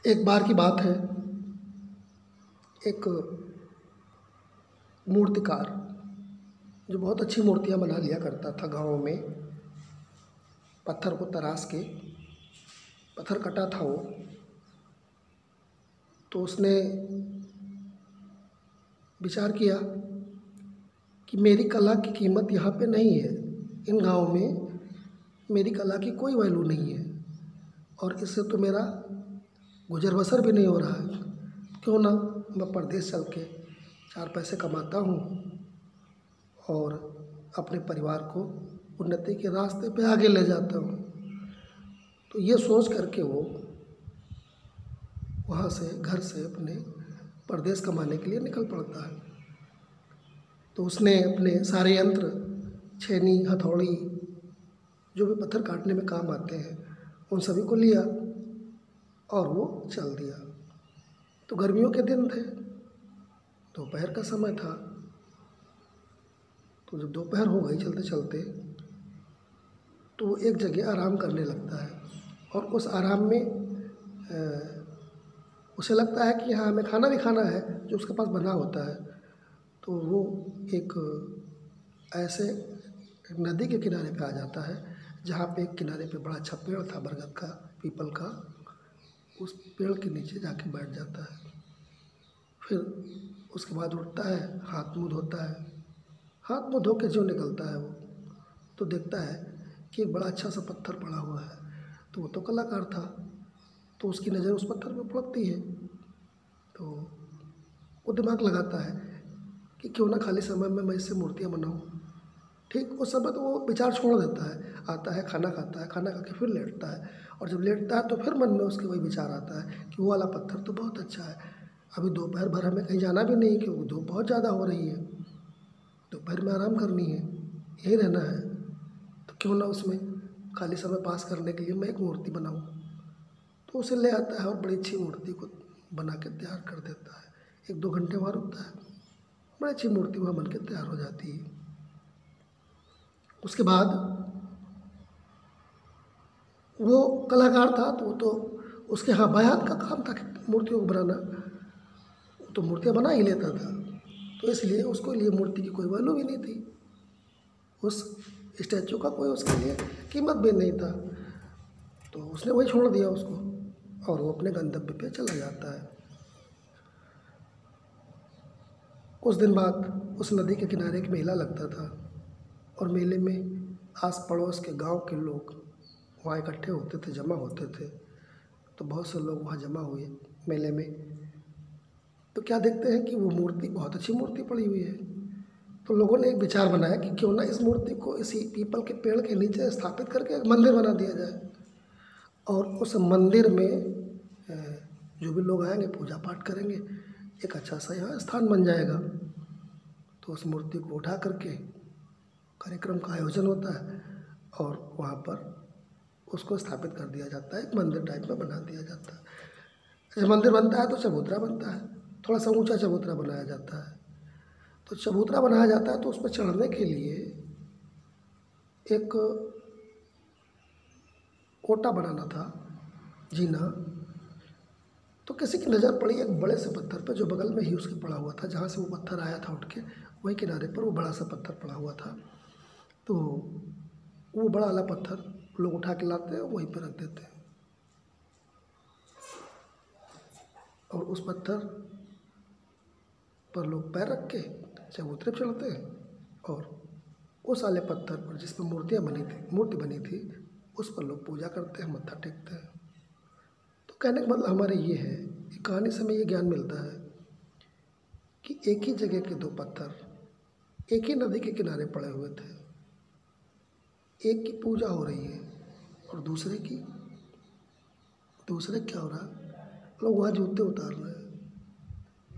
एक बार की बात है, एक मूर्तिकार जो बहुत अच्छी मूर्तियाँ बना लिया करता था गाँव में, पत्थर को तराश के, पत्थर कटा था वो, तो उसने विचार किया कि मेरी कला की कीमत यहाँ पे नहीं है, इन गाँव में मेरी कला की कोई वैल्यू नहीं है और इससे तो मेरा गुजर बसर भी नहीं हो रहा है। क्यों ना मैं परदेश चल के 4 पैसे कमाता हूँ और अपने परिवार को उन्नति के रास्ते पे आगे ले जाता हूँ। तो ये सोच करके वो वहाँ से, घर से अपने परदेश कमाने के लिए निकल पड़ता है। तो उसने अपने सारे यंत्र, छेनी, हथौड़ी, जो भी पत्थर काटने में काम आते हैं, उन सभी को लिया और वो चल दिया। तो गर्मियों के दिन थे, दोपहर का समय था। तो जब दोपहर हो गई चलते चलते, तो वो एक जगह आराम करने लगता है और उस आराम में उसे लगता है कि यहाँ हमें खाना भी खाना है जो उसके पास बना होता है। तो वो एक ऐसे नदी के किनारे पे आ जाता है जहाँ पे एक किनारे पे बड़ा अच्छा पेड़ था, बरगद का, पीपल का। उस पेड़ के नीचे जाके बैठ जाता है। फिर उसके बाद उठता है, हाथ मुँह धोता है। हाथ मुँह धो के जो निकलता है वो, तो देखता है कि एक बड़ा अच्छा सा पत्थर पड़ा हुआ है। तो वो तो कलाकार था, तो उसकी नज़र उस पत्थर पे पड़ती है। तो वो दिमाग लगाता है कि क्यों ना खाली समय में मैं इससे मूर्तियाँ बनाऊँ। ठीक उस समय तो वो विचार छोड़ देता है, आता है, खाना खाता है, खाना खा के फिर लेटता है। और जब लेटता है तो फिर मन में उसके वही विचार आता है कि वो वाला पत्थर तो बहुत अच्छा है, अभी दोपहर भर हमें कहीं जाना भी नहीं क्योंकि धूप बहुत ज़्यादा हो रही है, दोपहर में आराम करनी है, यहीं रहना है। तो क्यों ना उसमें खाली समय पास करने के लिए मैं एक मूर्ति बनाऊँ। तो उसे ले आता है और बड़ी अच्छी मूर्ति को बना के तैयार कर देता है। 1-2 घंटे वहाँ रुकता है, बड़ी अच्छी मूर्ति वहाँ बन के तैयार हो जाती है। उसके बाद वो कलाकार था तो वो तो उसके हाँ बाएं हाथ का काम था कि मूर्तियों को बनाना, तो मूर्तियाँ बना ही लेता था। तो इसलिए उसको लिए मूर्ति की कोई वैल्यू भी नहीं थी, उस स्टैचू का कोई उसके लिए कीमत भी नहीं था। तो उसने वही छोड़ दिया उसको और वो अपने गंतव्य पे चला जाता है। कुछ दिन बाद उस नदी के किनारे एक मेला लगता था और मेले में आस पड़ोस के गांव के लोग वहाँ इकट्ठे होते थे, जमा होते थे। तो बहुत से लोग वहाँ जमा हुए मेले में। तो क्या देखते हैं कि वो मूर्ति, बहुत अच्छी मूर्ति पड़ी हुई है। तो लोगों ने एक विचार बनाया कि क्यों ना इस मूर्ति को इसी पीपल के पेड़ के नीचे स्थापित करके एक मंदिर बना दिया जाए और उस मंदिर में जो भी लोग आएंगे पूजा पाठ करेंगे, एक अच्छा सा यहाँ स्थान बन जाएगा। तो उस मूर्ति को उठा करके कार्यक्रम का आयोजन होता है और वहाँ पर उसको स्थापित कर दिया जाता है, एक मंदिर टाइप में बना दिया जाता है। जब मंदिर बनता है तो चबूतरा बनता है, थोड़ा सा ऊंचा चबूतरा बनाया जाता है। तो चबूतरा बनाया जाता है तो उस पर चढ़ने के लिए एक ओटा बनाना था, जीना। तो किसी की नज़र पड़ी एक बड़े से पत्थर पर जो बगल में ही उसके पड़ा हुआ था, जहाँ से वो पत्थर आया था उठ के, वही किनारे पर वो बड़ा सा पत्थर पड़ा हुआ था। तो वो बड़ा वाला पत्थर लोग उठा के लाते हैं, वहीं पर रख देते हैं और उस पत्थर पर लोग पैर रख के चबूतरे पर चढ़ते हैं और उस वाले पत्थर पर जिस पर मूर्ति बनी थी उस पर लोग पूजा करते हैं, मत्था टेकते हैं। तो कहने का मतलब हमारे ये है, ये कहानी से हमें ये ज्ञान मिलता है कि एक ही जगह के 2 पत्थर एक ही नदी के किनारे पड़े हुए थे, एक की पूजा हो रही है और दूसरे क्या हो रहा, लोग वहाँ जूते उतार रहे हैं,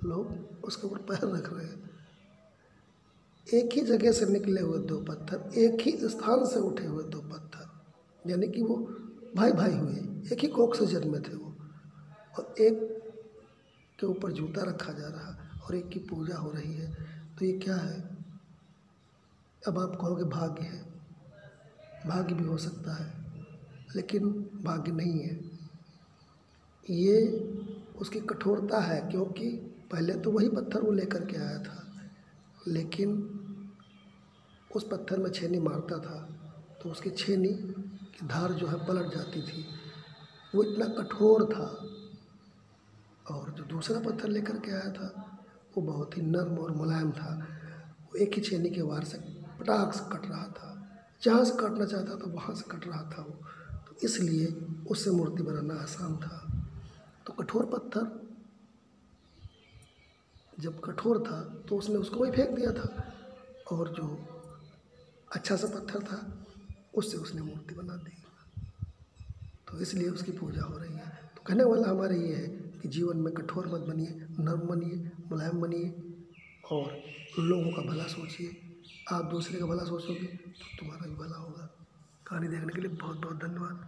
लोग उसके ऊपर पैर रख रहे हैं। एक ही जगह से निकले हुए 2 पत्थर, एक ही स्थान से उठे हुए 2 पत्थर, यानी कि वो भाई भाई हुए, एक ही कोख से जन्मे थे वो, और एक के ऊपर जूता रखा जा रहा और एक की पूजा हो रही है। तो ये क्या है? अब आप कहोगे भाग्य है, भाग्य भी हो सकता है, लेकिन भाग्य नहीं है। ये उसकी कठोरता है, क्योंकि पहले तो वही पत्थर वो लेकर के आया था, लेकिन उस पत्थर में छेनी मारता था तो उसकी छेनी की धार जो है पलट जाती थी। वो इतना कठोर था। और जो दूसरा पत्थर लेकर के आया था वो बहुत ही नर्म और मुलायम था। वो एक ही छेनी के वार से पटाख से कट रहा था, जहाँ से काटना चाहता था वहाँ से कट रहा था वो। तो इसलिए उससे मूर्ति बनाना आसान था। तो कठोर पत्थर जब कठोर था तो उसने उसको वही फेंक दिया था, और जो अच्छा सा पत्थर था उससे उसने मूर्ति बना दी। तो इसलिए उसकी पूजा हो रही है। तो कहने वाला हमारा ये है कि जीवन में कठोर मत बनिए, नर्म बनिए, मुलायम बनिए और लोगों का भला सोचिए। आप दूसरे का भला सोचोगे तो तुम्हारा भी भला होगा। कहानी देखने के लिए बहुत बहुत धन्यवाद।